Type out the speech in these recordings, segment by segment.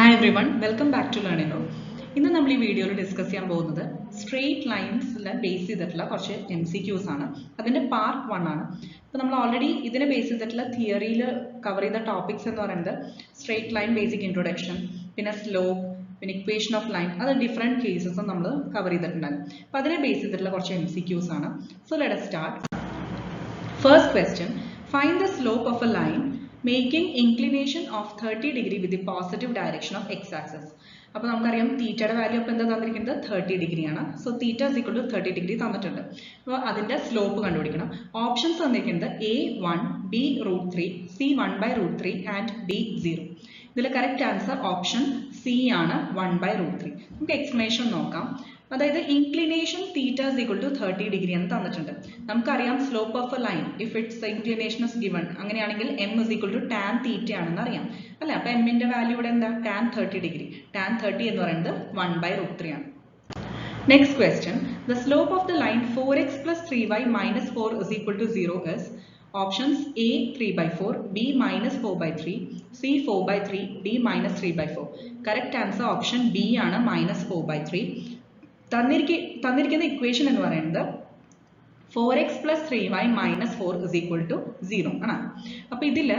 Hi everyone, welcome back to Learn Know. ഇന്ന് നമ്മൾ ഈ വീഡിയോയിൽ ഡിസ്കസ് ചെയ്യാൻ പോകുന്നത് സ്ട്രെയിറ്റ് ലൈൻസിലെ ബേസ് ചെയ്തിട്ടുള്ള കുറച്ച് MCQs ആണ്. അതിന്റെ പാർട്ട് 1 ആണ്. അപ്പോൾ നമ്മൾ ഓൾറെഡി ഇതിനെ ബേസ് ചെയ്തിട്ടുള്ള തിയറിയിൽ കവർ ചെയ്ത ടോപ്പിക്സ് എന്ന് പറയുന്നത് സ്ട്രെയിറ്റ് ലൈൻ ബേസിക് ഇൻട്രൊഡക്ഷൻ, പിന്നെ സ്ലോപ്പ്, പിന്നെ ഇക്വേഷൻ ഓഫ് ലൈൻ, അത് ഡിഫറെന്റ് കേസസ് നമ്മൾ കവർ ചെയ്തിട്ടുണ്ടായിരുന്നു. അപ്പോൾ അതിനെ ബേസ് ചെയ്തിട്ടുള്ള കുറച്ച് MCQs ആണ്. So let us start. First question, find the slope of a line making inclination of 30 degree with the positive direction of x-axis. അപ്പോൾ നമുക്കറിയാം തീറ്റയുടെ വാല്യൂ അപ്പോൾ എന്താ തന്നിരിക്കുന്നത് 30 ഡിഗ്രി ആണ്. So theta is equal to 30 degree തന്നിട്ടുണ്ട്. അപ്പോൾ അതിന്റെ സ്ലോപ്പ് കണ്ടുപിടിക്കണം. ഓപ്ഷൻസ് തന്നിരിക്കുന്നത് A1, B √3, C 1/√3 and D 0. ഇതിൽ കറക്റ്റ് ആൻസർ ഓപ്ഷൻ C ആണ് 1/√3. നമുക്ക് എക്സ്പ്ലനേഷൻ നോക്കാം. അതായത് inclination theta is equal to 30 degree എന്ന് തന്നിട്ടുണ്ട്. നമുക്കറിയാം slope of A line if it's inclination is given അങ്ങനെയാണെങ്കിൽ m is equal to tan തീറ്റ ആണെന്ന് അറിയാം അല്ലേ. അപ്പോൾ m ന്റെ വാല്യൂ ഇവിടെ എന്താ tan 30 ഡിഗ്രി. tan 30 എന്ന് പറയുന്നത് 1/√3 ആണ്. Next question, the slope of the line 4x plus 3y minus 4 is equal to 0 is options A 3/4, B minus 4/3, C 4/3, D minus 3/4. Correct answer option B ആണ് minus 4/3. തന്നിരിക്കുന്ന equation എന്ന് പറയുന്നത് 4x plus 3y minus 4 is equal to 0 ആണ്. അപ്പോൾ ഇതിൽ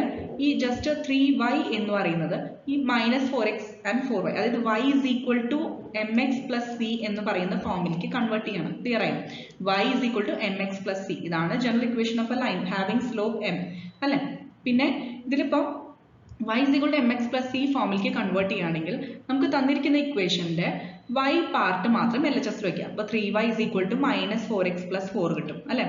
ഈ just 3y എന്ന് പറയുന്നത് ഈ minus 4x and 4y, അതായത് y is equal to mx plus c എന്ന് പറയുന്ന ഫോമിലേക്ക് കൺവേർട്ട് ചെയ്യണം. ക്ലിയർ ആയി? y is equal to mx plus c, ഇതാണ് general equation of A line having slope m അല്ലേ. പിന്നെ ഇതിലിപ്പോൾ y is equal to mx plus c ഫോമിലേക്ക് കൺവേർട്ട് ചെയ്യുകയാണെങ്കിൽ നമുക്ക് തന്നിരിക്കുന്ന ഇക്വേഷന്റെ y പാർട്ട് മാത്രം LHS വെക്കാം. അപ്പോൾ 3y is equal to minus 4x plus 4 കിട്ടും അല്ലേ.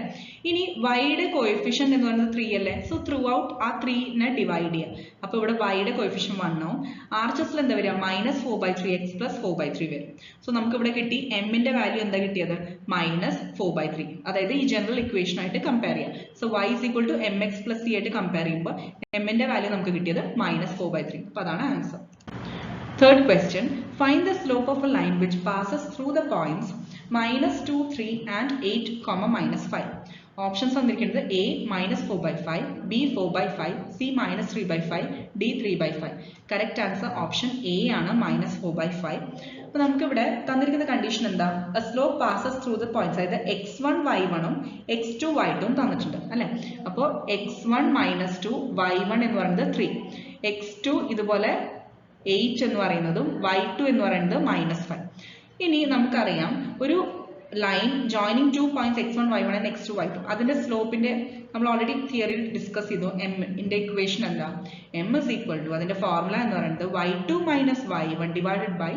ഇനി yയുടെ കോഎഫിഷ്യന്റ് എന്ന് പറയുന്നത് 3 അല്ലേ. സോ ത്രൂ ഔട്ട് ആ 3നെ ഡിവൈഡ് ചെയ്യാം. അപ്പോൾ ഇവിടെ yയുടെ കോഎഫിഷ്യന്റ് 1 ആവും. RHSൽ എന്താ വരിക minus 4/3x plus 4/3 വരും. സോ നമുക്ക് ഇവിടെ കിട്ടി m ന്റെ വാല്യൂ എന്താ കിട്ടിയത് minus 4/3. അതായത് ഈ ജനറൽ ഇക്വേഷൻ ആയിട്ട് കമ്പയർ ചെയ്യാം. So y is equal to mx plus c ആയിട്ട് കമ്പയർ ചെയ്യുമ്പോൾ m ന്റെ വാല്യൂ നമുക്ക് കിട്ടിയത് minus 4/3. അപ്പോൾ അതാണ് answer. Third question, find the slope of a line which passes through the points minus 2, 3 and 8, minus 5. Options തന്നിരിക്കുന്നത് A minus 4/5, B 4/5, C minus 3/5, D 3/5. Correct answer option A ആണ് minus 4/5. അപ്പോൾ നമുക്ക് ഇവിടെ തന്നിരിക്കുന്ന കണ്ടീഷൻ എന്താ? A slope passes through the points, അതായത് x1 y1 ഉം x2 y2 ഉം തന്നിട്ടുണ്ട് അല്ലേ. അപ്പോൾ x1 minus 2 y1 എന്ന് പറയുന്നത് 3, x2 ഇതുപോലെ 8 എന്ന് പറയുന്നതും y2 എന്ന് പറയുന്നത് -5. ഇനി നമുക്കറിയാം ഒരു line joining 2 points x1 y1 and x2 y2, അതിന്റെ സ്ലോപ്പിന്റെ നമ്മൾ ഓൾറെഡി തിയറിയിൽ ഡിസ്കസ് ചെയ്തു. m ന്റെ ഇക്വേഷൻ എന്താ? m is equal to അതിന്റെ ഫോർമുല എന്ന് പറയുന്നത് y2 minus y1 divided by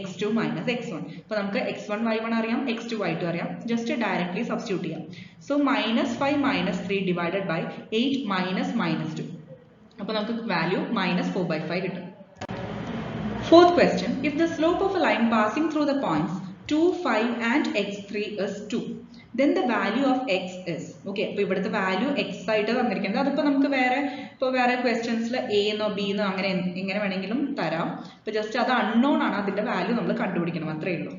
x2 minus x1. അപ്പോൾ നമുക്ക് x1 y1 അറിയാം, x2 y2 അറിയാം, ജസ്റ്റ് ഡയറക്ട്ലി സബ്സ്റ്റിറ്റ്യൂട്ട് ചെയ്യാം. So -5 - 3 divided by 8 minus -2. അപ്പോൾ നമുക്ക് വാല്യൂ -4/5 കിട്ടും. Fourth question, if the slope of a line passing through the points 2, 5 and x3 is 2, then the value of x is, okay, അപ്പോൾ ഇവിടുത്തെ value x ആയിട്ട് തന്നിരിക്കുന്നത്. അതിപ്പോൾ നമുക്ക് വേറെ ക്വസ്റ്റ്യൻസിൽ a എന്നോ b എന്നോ അങ്ങനെ എങ്ങനെ വേണമെങ്കിലും തരാം. അപ്പോൾ ജസ്റ്റ് അത് അൺനോൺ ആണ്, അതിന്റെ വാല്യൂ നമ്മൾ കണ്ടുപിടിക്കണം, അത്രയേ ഉള്ളൂ.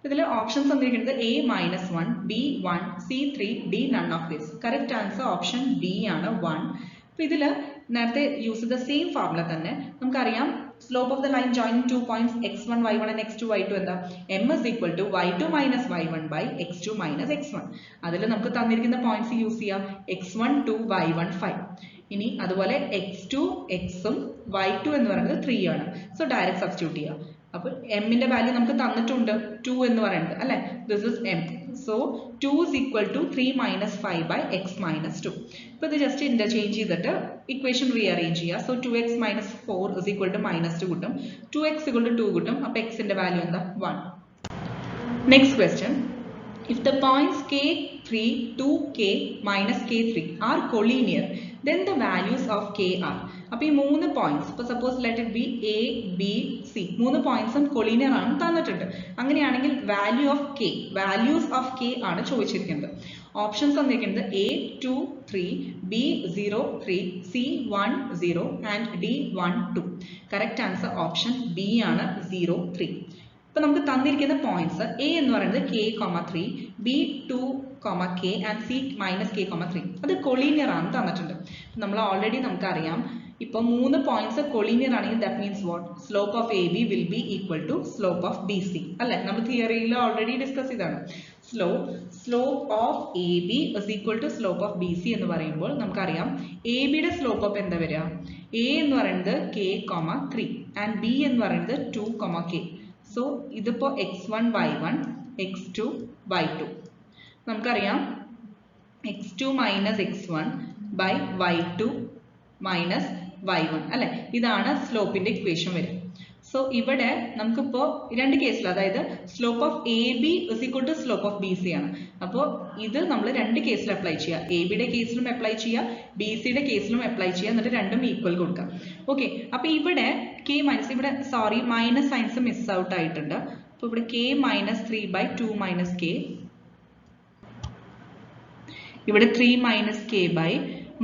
ഇതിൽ ഓപ്ഷൻസ് തന്നിരിക്കുന്നത് A -1, B 1, C 3, D none of this. Correct answer option B ആണ് 1. അപ്പോൾ ഇതിൽ നേരത്തെ യൂസ് ചെയ്ത സെയിം ഫോർമുല തന്നെ നമുക്കറിയാം. Slope of the line joining 2 points x1 y1 and x2 y2 എന്താ? m is equal to y2 minus y1 by x2 minus x1. അതിൽ നമുക്ക് തന്നിരിക്കുന്ന പോയിന്റ്സ് യൂസ് ചെയ്യാം. x1 2 y1 5. ഇനി അതുപോലെ x2 x ഉം y2 എന്ന് പറയുന്നത് 3 ആണ്. സോ ഡയറക്റ്റ് സബ്സ്റ്റിറ്റ്യൂട്ട് ചെയ്യാം. അപ്പോൾ m ന്റെ വാല്യൂ നമുക്ക് തന്നിട്ടുണ്ട് 2 എന്ന് പറയുന്നത് അല്ലേ. This is m. So 2 is equal to 3 minus 5 by x minus 2. അപ്പോൾ ഇത് ജസ്റ്റ് ഇന്റർചേഞ്ച് ചെയ്തിട്ട് ഇക്വേഷൻ റീഅറേഞ്ച് ചെയ്യുക. So 2x minus 4 is equal to -2 കിട്ടും, 2x equal to 2 കിട്ടും. അപ്പോൾ x ന്റെ വാല്യൂ എന്താ? 1. Next question, if the points k3, 2k minus k3 are collinear, then the values of k are. അപ്പോൾ ഈ 3 points, ഇപ്പോൾ suppose let it be A, B, C, 3 പോയിന്റ്സും collinear ആണ് തന്നിട്ടുണ്ട്. അങ്ങനെയാണെങ്കിൽ വാല്യൂസ് ഓഫ് k ആണ് ചോദിച്ചിരിക്കുന്നത്. ഓപ്ഷൻസ് തന്നിരിക്കുന്നത് A 2, 3, B 0, 3, C 1, 0 and D 1, 2. Correct answer option B ആണ് 0, 3. അപ്പോൾ നമുക്ക് തന്നിരിക്കുന്ന പോയിന്റ്സ് A എന്ന് പറയുന്നത് k, 3, B 2, k and C minus k, 3. അത് കൊളീനിയർ ആണ് തന്നിട്ടുണ്ട്. നമ്മൾ ഓൾറെഡി നമുക്കറിയാം ഇപ്പോൾ 3 പോയിന്റ്സ് കൊളീനിയർ ആണെങ്കിൽ that means what slope of A B will be equal to slope of B C അല്ലെ. നമ്മൾ തിയറിയിൽ ഓൾറെഡി ഡിസ്കസ് ചെയ്താണ്. Slope of A B is equal to slope of B C എന്ന് പറയുമ്പോൾ നമുക്കറിയാം എ ബിയുടെ slope of എന്താ വരിക, എ എന്ന് പറയുന്നത് കെ കോമ 3 ആൻഡ് ബി എന്ന് പറയുന്നത് 2 കോമ കെ. സോ ഇതിപ്പോൾ x1 y1 x2 y2 നമുക്കറിയാം x2 minus x1 by y2 minus y1 അല്ലെ. ഇതാണ് സ്ലോപ്പിന്റെ ഇക്വേഷൻ വരിക. സോ ഇവിടെ നമുക്കിപ്പോൾ രണ്ട് കേസിൽ, അതായത് slope of A B is equal to slope of B C ആണ്. അപ്പോൾ ഇത് നമ്മൾ രണ്ട് കേസിൽ അപ്ലൈ ചെയ്യുക, എ ബിയുടെ കേസിലും അപ്ലൈ ചെയ്യുക, ബി സിയുടെ കേസിലും അപ്ലൈ ചെയ്യുക, എന്നിട്ട് രണ്ടും ഈക്വൽ കൊടുക്കാം. ഓക്കെ, അപ്പോൾ ഇവിടെ കെ മൈനസ്, ഇവിടെ sorry minus signs miss out ആയിട്ടുണ്ട്. അപ്പോൾ ഇവിടെ കെ മൈനസ് 3/2 മൈനസ് കെ, ഇവിടെ 3 minus K by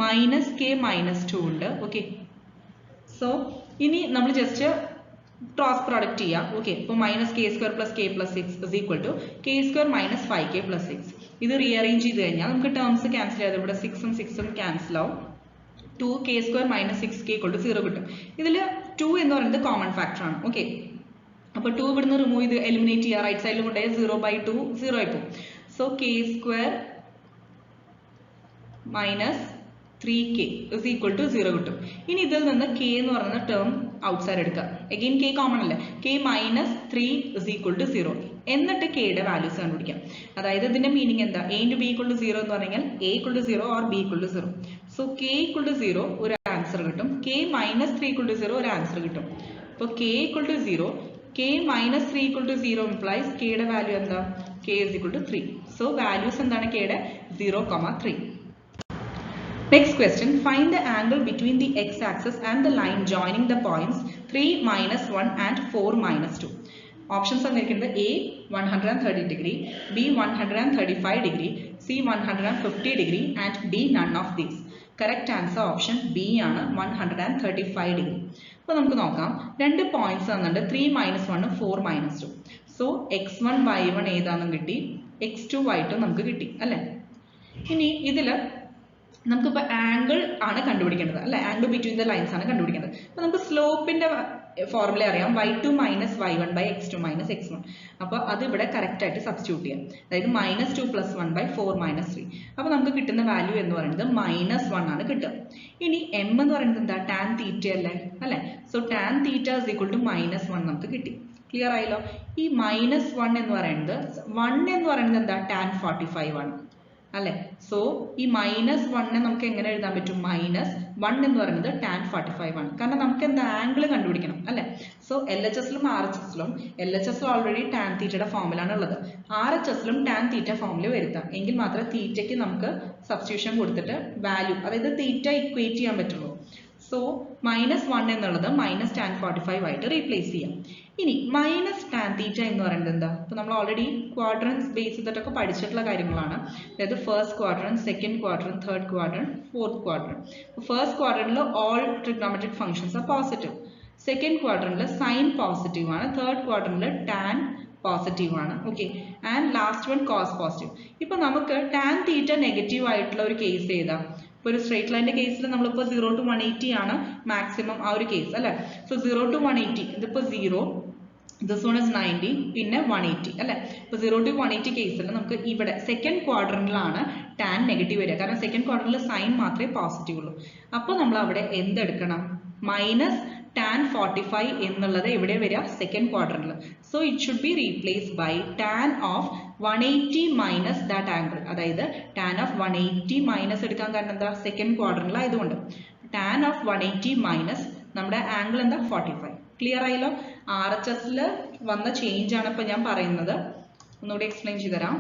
minus K minus 2 ഉണ്ട്. ഓക്കെ, സോ ഇനി നമ്മൾ ജസ്റ്റ് ക്രോസ് പ്രോഡക്റ്റ് ചെയ്യാം. ഓക്കെ, ഇപ്പോൾ minus K square plus K plus 6 is equal to K square minus 5k plus 6. ഇത് റീഅറേഞ്ച് ചെയ്ത് കഴിഞ്ഞാൽ നമുക്ക് ടേംസ് ക്യാൻസൽ ചെയ്ത് ഇവിടെ 6 ഉം 6 ഉം ക്യാൻസൽ ആവും. 2k സ്ക്വയർ മൈനസ് 6k = 0 കിട്ടും. ഇതിൽ 2 എന്ന് പറയുന്നത് കോമൺ ഫാക്ടർ ആണ്. ഓക്കെ, അപ്പോൾ 2 ഇവിടുന്ന് റിമൂവ് ചെയ്ത് എലിമിനേറ്റ് ചെയ്യുക, റൈറ്റ് സൈഡിൽ കൊണ്ടുപോയി 0/2 0 ആയി പോകും. So K square minus 3k is equal to 0 കിട്ടും. ഇനി ഇതിൽ നിന്ന് k എന്ന് പറയുന്ന ടേം ഔട്ട്സൈഡ് എടുക്കുക. അഗെയിൻ k കോമൺ അല്ലേ, k minus 3 is equal to 0. എന്നിട്ട് k യുടെ വാല്യൂസ് കണ്ടുപിടിക്കാം. അതായത് ഇതിന്റെ മീനിങ് എന്താ, a into b = 0 എന്ന് പറഞ്ഞാൽ a = 0 or b = 0. So k = 0 ഒരു ആൻസർ കിട്ടും, k മൈനസ് 3 = 0 ഒരു ആൻസർ കിട്ടും. അപ്പോൾ k = 0, k minus 3 = 0 implies k യുടെ വാല്യൂ എന്താ, k = 3. സോ വാല്യൂസ് എന്താണ് k യുടെ, 0, 3. Next question, find the angle between the x-axis and the line joining the points 3, -1 and 4, -2. Options are A 130 degree, B 135 degree, C 150 degree and D none of these. Correct answer option B ആണ് 135 degree. അപ്പോൾ നമുക്ക് നോക്കാം, രണ്ട് points തന്നിട്ടുണ്ട്, 3, -1, 4, -2. So x1 y1 ഏതാണെന്നും കിട്ടി, x2 y2 നമുക്ക് കിട്ടി അല്ലേ. ഇനി ഇതിൽ നമുക്കിപ്പോൾ ആംഗിൾ ആണ് കണ്ടുപിടിക്കേണ്ടത് അല്ലെ, ആംഗിൾ ബിറ്റ്വീൻ ദ ലൈൻസ് ആണ് കണ്ടുപിടിക്കേണ്ടത്. അപ്പോൾ നമുക്ക് സ്ലോപ്പിന്റെ ഫോർമുല അറിയാം, y2 minus y1 by x2 minus x1. അപ്പോൾ അത് ഇവിടെ കറക്റ്റ് ആയിട്ട് സബ്സ്റ്റിറ്റ്യൂട്ട് ചെയ്യാം. അതായത് -2 + 1 / 4 - 3. അപ്പോൾ നമുക്ക് കിട്ടുന്ന വാല്യൂ എന്ന് പറയുന്നത് -1 ആണ് കിട്ടുക. ഇനി m എന്ന് പറയുന്നത് എന്താ, tan തീറ്റ അല്ലേ അല്ലെ. So tan theta is equal to -1 നമുക്ക് കിട്ടി. ക്ലിയർ ആയല്ലോ. ഈ -1 എന്ന് പറയുന്നത് 1 എന്ന് പറയുന്നത് എന്താ, tan 45 ആണ് അല്ലെ. സോ ഈ -1 നമുക്ക് എങ്ങനെ എഴുതാൻ പറ്റും, -1 എന്ന് പറയുന്നത് tan 45 ആണ്. കാരണം നമുക്ക് എന്താ, ആംഗിൾ കണ്ടുപിടിക്കണം അല്ലെ. സോ LHSലും RHSലും, LHS ഓൾറെഡി tan തീറ്റയുടെ ഫോമിലാണ് ഉള്ളത്, RHSലും tan തീറ്റ ഫോമിൽ വരുത്താം. എങ്കിൽ മാത്രമേ തീറ്റയ്ക്ക് നമുക്ക് സബ്സ്റ്റിറ്റ്യൂഷൻ കൊടുത്തിട്ട് വാല്യൂ, അതായത് തീറ്റ ഇക്വേറ്റ് ചെയ്യാൻ പറ്റുള്ളൂ. സോ -1 എന്നുള്ളത് -tan 45 ആയിട്ട് റീപ്ലേസ് ചെയ്യാം. ഇനി -tan തീറ്റ എന്ന് പറയുന്നത് എന്താ, ഇപ്പോൾ നമ്മൾ ഓൾറെഡി ക്വാഡ്രൻസ് ബേസ് ചെയ്തിട്ടൊക്കെ പഠിച്ചിട്ടുള്ള കാര്യങ്ങളാണ്. അതായത് first quadrant, second quadrant, third quadrant, fourth quadrant. First ക്വാഡ്രന്റിൽ all trigonometric functions are positive, second ക്വാഡ്രന്റിൽ സൈൻ പോസിറ്റീവ് ആണ്, തേർഡ് ക്വാഡ്രന്റിൽ tan പോസിറ്റീവ് ആണ്. Okay, and last one cos positive. ഇപ്പൊ നമുക്ക് tan തീറ്റ നെഗറ്റീവ് ആയിട്ടുള്ള ഒരു കേസ് ഏതാ, ഇപ്പോൾ ഒരു സ്ട്രേറ്റ് ലൈനിന്റെ കേസിൽ നമ്മളിപ്പോൾ 0 to 180 ആണ് മാക്സിമം ആ ഒരു കേസ് അല്ലെ. സോ 0 to 180, ഇതിപ്പോൾ 0, ദിസ് വൺ ഇസ് 90, പിന്നെ 180 അല്ലെ. ഇപ്പോൾ 0 to 180 കേസിൽ നമുക്ക് ഇവിടെ സെക്കൻഡ് ക്വാഡ്രന്റിലാണ് tan നെഗറ്റീവ് വരിക, കാരണം സെക്കൻഡ് ക്വാഡ്രന്റിൽ സൈൻ മാത്രമേ പോസിറ്റീവ് ഉള്ളൂ. അപ്പോൾ നമ്മൾ അവിടെ എന്തെടുക്കണം, -tan 45 എന്നുള്ളത് എവിടെ വരിക, സെക്കൻഡ് ക്വാഡ്രന്റിൽ. So it should be replaced by tan of 180 minus that angle. അതായത് tan of 180 മൈനസ് എടുക്കാൻ കാരണം എന്താ, സെക്കൻഡ് ക്വാഡ്രന്റിൽ ആയതുകൊണ്ട് tan of 180 മൈനസ് നമ്മുടെ ആംഗിൾ എന്താ, 45. ക്ലിയർ ആയല്ലോ. RHSൽ വന്ന ചേഞ്ച് ആണ് ഇപ്പൊ ഞാൻ പറയുന്നത്, ഒന്നുകൂടി എക്സ്പ്ലെയിൻ ചെയ്തുതരാം.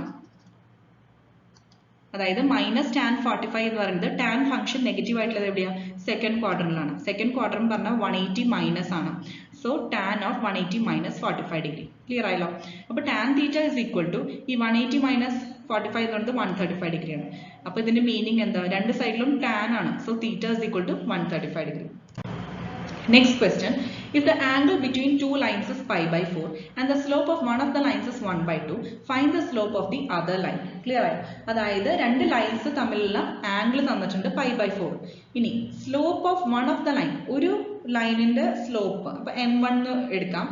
അതായത് -tan 45 എന്ന് പറയുന്നത് tan ഫംഗ്ഷൻ നെഗറ്റീവ് ആയിട്ടുള്ളത് എവിടെയാണ്, സെക്കൻഡ് ക്വാഡ്രന്റിലാണ്. സെക്കൻഡ് ക്വാഡ്രന്റ് പറഞ്ഞാൽ 180 മൈനസ് ആണ്. So tan of 180 minus 45 degree. Clear ആയല്ലോ. അപ്പോൾ tan theta is equal to ഈ 180 മൈനസ് 45 എന്ന് പറയുന്നത് 135 ഡിഗ്രിയാണ്. അപ്പോൾ ഇതിന്റെ മീനിങ് എന്താ, രണ്ട് സൈഡിലും tan ആണ്. So theta is equal to 135 degree. Next question, If the angle between two lines is pi by 4 and the slope of one of the lines is 1 by 2, find the slope of the other line. Clear ആയോ? അതായത് രണ്ട് lines തമ്മിലുള്ള angle തന്നിട്ടുണ്ട് pi by 4. ഇനി slope of one of the line, ഒരു ലൈനിന്റെ slope അപ്പൊ m1 എടുക്കാം.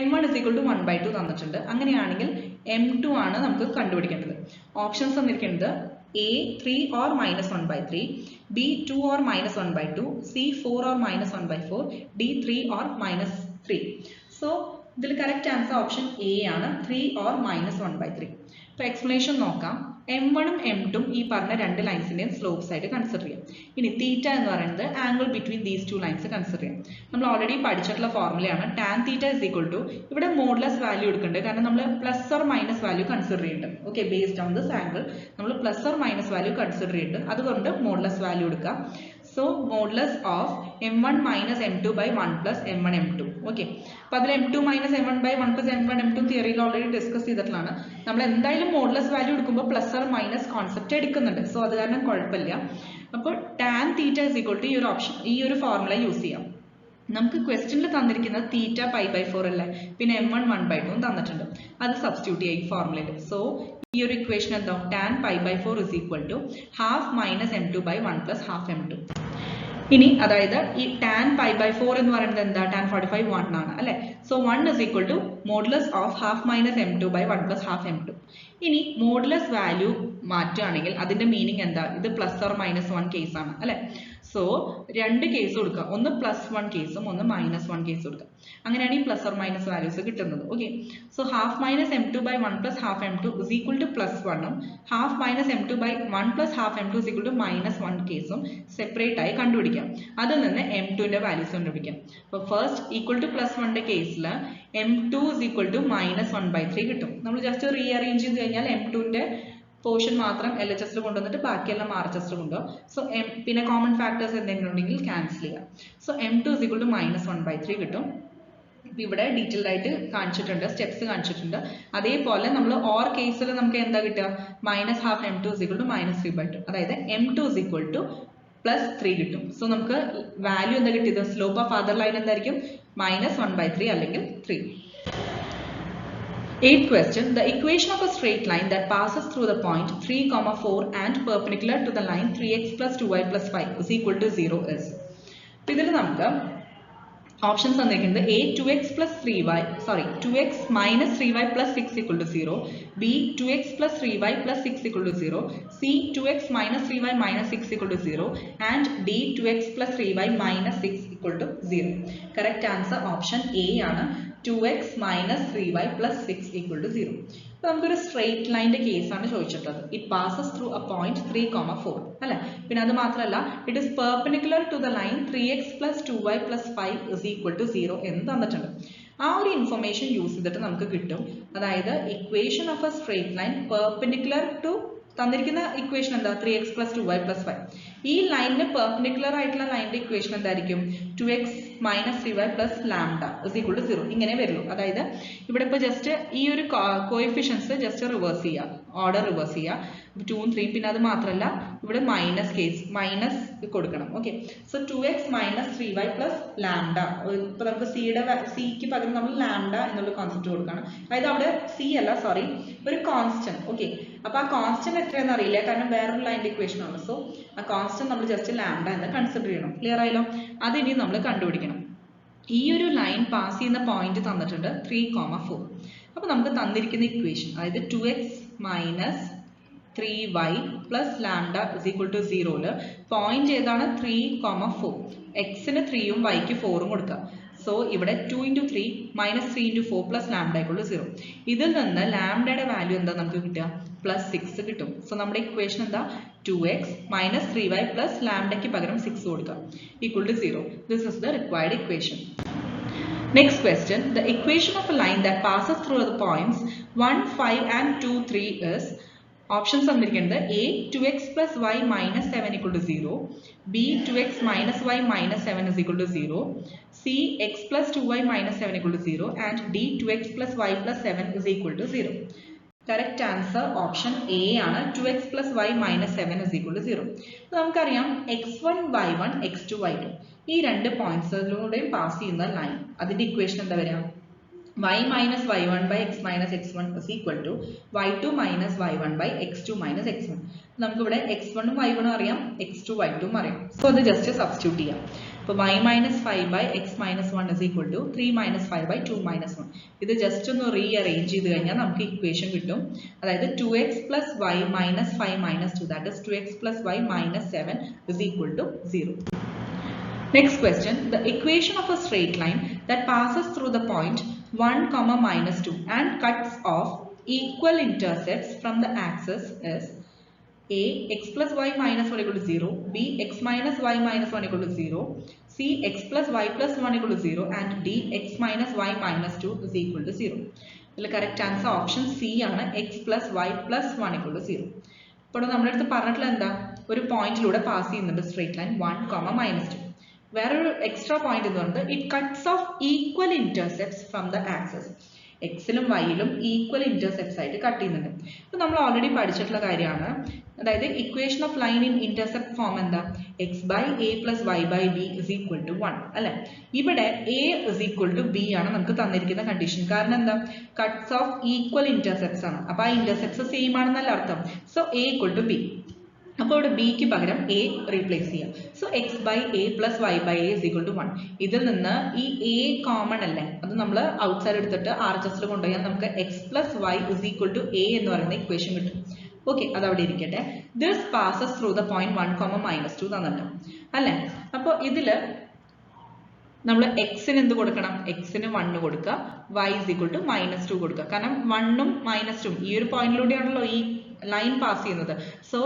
m1 is equal to 1 by 2 തന്നിട്ടുണ്ട്. അങ്ങനെയാണെങ്കിൽ m2 ആണ് നമുക്ക് കണ്ടുപിടിക്കേണ്ടത്. ഓപ്ഷൻസ് തന്നിരിക്കുന്നത് A 3 or minus 1 by 3, B 2 or minus 1 by 2, C 4 or minus 1 by 4, D 3 or minus 3. So ഇതിൽ കറക്റ്റ് ആൻസർ ഓപ്ഷൻ എ ആണ്, 3 or minus 1 by 3. ഇപ്പോൾ എക്സ്പ്ലനേഷൻ നോക്കാം. m1 ഉം m2 ഈ പറഞ്ഞ രണ്ട് ലൈൻസിന്റെയും സ്ലോപ്സ് ആയിട്ട് കൺസിഡർ ചെയ്യാം. ഇനി തീറ്റ എന്ന് പറയുന്നത് angle between these two lines consider ചെയ്യാം. നമ്മൾ ഓൾറെഡി പഠിച്ചിട്ടുള്ള ഫോർമുലയാണ് tan theta is equal to, ഇവിടെ മോഡുലസ് വാല്യൂ എടുക്കുന്നുണ്ട് കാരണം നമ്മൾ plus or minus value consider ചെയ്യുന്നുണ്ട്. Okay, based on this angle നമ്മൾ plus or minus value consider ചെയ്യുന്നുണ്ട്, അതുകൊണ്ട് മോഡുലസ് വാല്യൂ എടുക്കുക. So modulus of m1 minus m2 by 1 plus m1 m2. Okay. അപ്പോൾ അതിൽ m2 minus m1 by 1 plus m1 m2 തിയറിയിൽ already discuss ചെയ്തിട്ടുള്ളതാണ്. നമ്മൾ എന്തായാലും മോഡുലസ് വാല്യൂ എടുക്കുമ്പോൾ പ്ലസ് ഓർ മൈനസ് കോൺസെപ്റ്റ് എടുക്കുന്നുണ്ട്, സോ അത് കാരണം കുഴപ്പമില്ല. അപ്പോൾ tan theta is equal to ഈ ഒരു ഓപ്ഷൻ, ഈ ഒരു ഫോർമുല യൂസ് ചെയ്യാം. നമുക്ക് ക്വസ്റ്റ്യനിൽ തന്നിരിക്കുന്നത് തീറ്റ പൈ ബൈ 4 അല്ലേ, പിന്നെ m1 1 by 2 തന്നിട്ടുണ്ട്, അത് സബ്സ്റ്റിറ്റ്യൂട്ട് ചെയ്യാം ഈ ഫോർമുലയിൽ. സോ ഈ ഒരു ഇക്വേഷൻ എന്താ, tan pi by 4 is equal to half minus m2 by 1 plus half m2. ഇനി അതായത് ഈ ടാൻ പൈ ബൈ 4 എന്ന് പറയുന്നത് എന്താ, ടാൻ 45 1 ആണ് അല്ലെ. So 1 is equal to modulus of half minus m2 by 1 plus half m2. ഇനി മോഡുലസ് വാല്യൂ മാറ്റുകയാണെങ്കിൽ അതിന്റെ മീനിങ് എന്താ, ഇത് പ്ലസ് ഓർ മൈനസ് 1 കേസ് ആണ് അല്ലെ. സോ രണ്ട് കേസ് കൊടുക്കുക, ഒന്ന് പ്ലസ് 1 കേസും ഒന്ന് മൈനസ് 1 കേസ് കൊടുക്കുക. അങ്ങനെയാണ് ഈ പ്ലസ് ഓർ മൈനസ് വാല്യൂസ് കിട്ടുന്നത്. Okay, so half minus m2 by 1 plus half m2 is equal to plus 1ഉം half minus m2 by 1 plus half m2 is equal to minus 1 കേസും separate ആയി കണ്ടുപിടിക്കാം. അതിൽ നിന്ന് m2ന്റെ വാല്യൂസ് കണ്ടുപിടിക്കാം. അപ്പോൾ ഫസ്റ്റ് ഈക്വൽ ടു പ്ലസ് 1ന്റെ കേസിൽ m2 is equal to minus 1 by 3 കിട്ടും. നമ്മൾ ജസ്റ്റ് റീഅറേഞ്ച് ചെയ്ത് കഴിഞ്ഞാൽ m2ന്റെ പോർഷൻ മാത്രം LHSൽ കൊണ്ടുവന്നിട്ട് ബാക്കിയെല്ലാം RHSൽ കൊണ്ടുപോകാം. സോ പിന്നെ കോമൺ ഫാക്ടേഴ്സ് എന്തെങ്കിലും ഉണ്ടെങ്കിൽ ക്യാൻസൽ ചെയ്യാം. So m2 is equal to minus 1 by 3 കിട്ടും. ഇവിടെ ഡീറ്റെയിൽഡ് ആയിട്ട് കാണിച്ചിട്ടുണ്ട്, സ്റ്റെപ്സ് കാണിച്ചിട്ടുണ്ട്. അതേപോലെ നമ്മൾ ഓർ കേസിൽ നമുക്ക് എന്താ കിട്ടുക, minus half m2 is equal to minus 3 by 2, അതായത് m2 is equal to plus 3 കിട്ടും. സോ നമുക്ക് വാല്യൂ എന്താ കിട്ടിയത്, സ്ലോപ്പ് ഓഫ് അതർ ലൈൻ എന്തായിരിക്കും, മൈനസ് 1 by 3 അല്ലെങ്കിൽ 3. 8th question, the equation of a straight line that passes through the point 3, 4 and perpendicular to the line 3x plus 2y plus 5 is equal to 0 is. അപ്പോൾ ഇതിൽ നമുക്ക് options തന്നിരിക്കുന്നത് A 2x plus 3y, sorry 2x minus 3y plus 6 equal to 0, B 2x plus 3y plus 6 equal to 0, C 2x minus 3y minus 6 equal to 0 and D 2x plus 3y minus 6 equal to 0. Correct answer option A ആണ്, 2x minus 3y plus 6 equal to 0. അപ്പോൾ നമുക്കൊരു straight ലൈൻ്റെ കേസാണ് ചോദിച്ചിട്ടുള്ളത്. It passes through a point 3, 4 അല്ലെ. പിന്നെ അത് മാത്രമല്ല it is perpendicular to the line 3x plus 2y plus 5 is equal to 0 എന്ന് തന്നിട്ടുണ്ട്. ആ ഒരു ഇൻഫർമേഷൻ യൂസ് ചെയ്തിട്ട് നമുക്ക് കിട്ടും, അതായത് equation of a straight line perpendicular to തന്നിരിക്കുന്ന ഇക്വേഷൻ എന്താ, 3x plus 2y plus 5. ഈ ലൈനിന് പെർപെൻഡിക്കുലർ ആയിട്ടുള്ള ലൈനിന്റെ ഇക്വേഷൻ എന്തായിരിക്കും, 2x minus 3y plus lambda is equal to 0 ഇങ്ങനെ വരുള്ളൂ. അതായത് ഇവിടെ ഇപ്പോൾ ജസ്റ്റ് ഈ ഒരു കോഎഫിഷ്യൻസ് ജസ്റ്റ് റിവേഴ്സ് ചെയ്യുക, ഓർഡർ റിവേഴ്സ് ചെയ്യുക, 2 ഉം 3. പിന്നെ അത് മാത്രമല്ല ഇവിടെ മൈനസ് കേസ് മൈനസ് കൊടുക്കണം. Okay, so 2x minus 3y plus lambda. ഇപ്പോൾ നമുക്ക് സിക്ക് പകരം നമ്മൾ ലാംഡ എന്നുള്ള കോൺസെപ്റ്റ് കൊടുക്കണം. അതായത് അവിടെ സി അല്ല, സോറി, ഒരു കോൺസ്റ്റന്റ്. ഓക്കെ, അപ്പോൾ ആ കോൺസ്റ്റന്റ് എത്രയാണെന്ന് അറിയില്ല കാരണം വേറൊരു ലൈൻ്റെ ഇക്വേഷൻ ആണ്. സോ ആ കോൺസ്റ്റന്റ് നമ്മൾ ജസ്റ്റ് ലാംഡ എന്ന് കൺസിഡർ ചെയ്യണം. ക്ലിയർ ആയല്ലോ, അതിനി നമ്മൾ കണ്ടുപിടിക്കണം. ഈ ഒരു ലൈൻ പാസ് ചെയ്യുന്ന പോയിന്റ് തന്നിട്ടുണ്ട് 3, 4. അപ്പോൾ നമുക്ക് തന്നിരിക്കുന്ന ഇക്വേഷൻ അതായത് 2x minus 3y plus lambda is equal to 0 point ഏതാണ്, 3, 4. എക്സിന് 3ഉം വൈക്ക് 4ഉം കൊടുക്കുക. സോ ഇവിടെ 2 into 3 minus 3 into 4 plus lambda equal to 0. ഇതിൽ നിന്ന് ലാംഡയുടെ വാല്യൂ എന്താ നമുക്ക് കിട്ടുക, പ്ലസ് 6 കിട്ടും. സോ നമ്മുടെ ഇക്വേഷൻ എന്താ, 2x minus 3y plus ലാംഡയ്ക്ക് പകരം 6 കൊടുക്കുക, equal to 0. This is the required equation. Next question, the equation of a line that passes through the points 1, 5 and 2, 3 is. Options തന്നിരിക്കുന്നത് A 2x plus y minus 7 equal to 0, B 2x minus y minus 7 is equal to 0, C x plus 2y minus 7 equal to 0 and D 2x plus y plus 7 is equal to 0. Correct answer option A ആണ്, 2x plus y minus 7 is equal to 0. നമുക്കറിയാം x1 y1 x2 y2. ഈ രണ്ട് പോയിന്റ്സിലൂടെയും pass ചെയ്യുന്ന line, അതിന്റെ equation എന്താ വരിക? y minus y1 by x minus x1 is equal to y2 minus y1 by x2 minus x1. നമുക്ക് ഇവിടെ x1 ഉം y1 ഉം അറിയാം, x2 y2 ഉം അറിയാം. സോ അത് ജസ്റ്റ് സബ്സ്റ്റിറ്റ്യൂട്ട് ചെയ്യാം. അപ്പോൾ y minus 5 by x minus 1 is equal to 3 minus 5 by 2 minus 1. ഇത് ജസ്റ്റ് ഒന്ന് റീഅറേഞ്ച് ചെയ്ത് കഴിഞ്ഞാൽ നമുക്ക് ഇക്വേഷൻ കിട്ടും. അതായത് 2x plus y minus 5 minus 2, that is 2x plus y minus 7 is equal to 0. Next question, the equation of a straight line that passes through the point 1, minus 2 and cuts off equal intercepts from the axis is a x plus y minus 1 equal to 0, b x minus y minus 1 equal to 0, c x plus y plus 1 equal to 0 and d x minus y minus 2 is equal to 0. The correct answer option C ആണ്, x plus y plus 1 equal to 0. ഇപ്പോൾ നമ്മുടെ അടുത്ത് പറഞ്ഞിട്ടുള്ള എന്താ, ഒരു പോയിന്റിലൂടെ pass ചെയ്യുന്നുണ്ട് straight line 1, minus 2. വേറൊരു എക്സ്ട്രാ പോയിന്റ് എന്ന് പറയുന്നത് it cuts off equal intercepts from the axes. എക്സിലും വൈയിലും ഈക്വൽ ഇന്റർസെപ്റ്റ്സ് ആയിട്ട് കട്ട് ചെയ്യുന്നുണ്ട്. ഇപ്പൊ നമ്മൾ ഓൾറെഡി പഠിച്ചിട്ടുള്ള കാര്യമാണ്. അതായത് equation of line in intercept form എന്താ? X by a plus y by b is equal to 1 അല്ലെ. ഇവിടെ a is equal to b ആണ് നമുക്ക് തന്നിരിക്കുന്ന കണ്ടീഷൻ. കാരണം എന്താ? കട്ട്സ് ഓഫ് ഈക്വൽ ഇന്റർസെപ്റ്റ്സ് ആണ്. അപ്പൊ ആ ഇന്റർസെപ്റ്റ്സ് സെയിം ആണെന്നല്ല അർത്ഥം. So a equal to b. അപ്പോൾ ഇവിടെ ബിക്ക് പകരം എ റീപ്ലേസ് ചെയ്യാം. So x by a plus y by a is equal to 1. ഇതിൽ നിന്ന് ഈ എ കോമൺ അല്ലേ, അത് നമ്മൾ ഔട്ട് സൈഡ് എടുത്തിട്ട് ആർ എച്ച് എസിൽ കൊണ്ടുപോയാൽ നമുക്ക് x plus y is equal to a എന്ന് പറയുന്ന ഇക്വേഷൻ കിട്ടും. ഓക്കെ, അത് അവിടെ ഇരിക്കട്ടെ. This passes through the point 1, minus 2 തന്നിട്ടുണ്ട് അല്ലെ. അപ്പോൾ ഇതിൽ നമ്മൾ എക്സിന് എന്ത് കൊടുക്കണം? എക്സിന് 1 കൊടുക്കുക, y ഇസ് ഈക്വൽ ടു -2 കൊടുക്കുക. കാരണം 1 ഉം -2 ഈ ഒരു പോയിന്റിലൂടെയാണല്ലോ ഈ ലൈൻ പാസ് ചെയ്യുന്നത്. സോ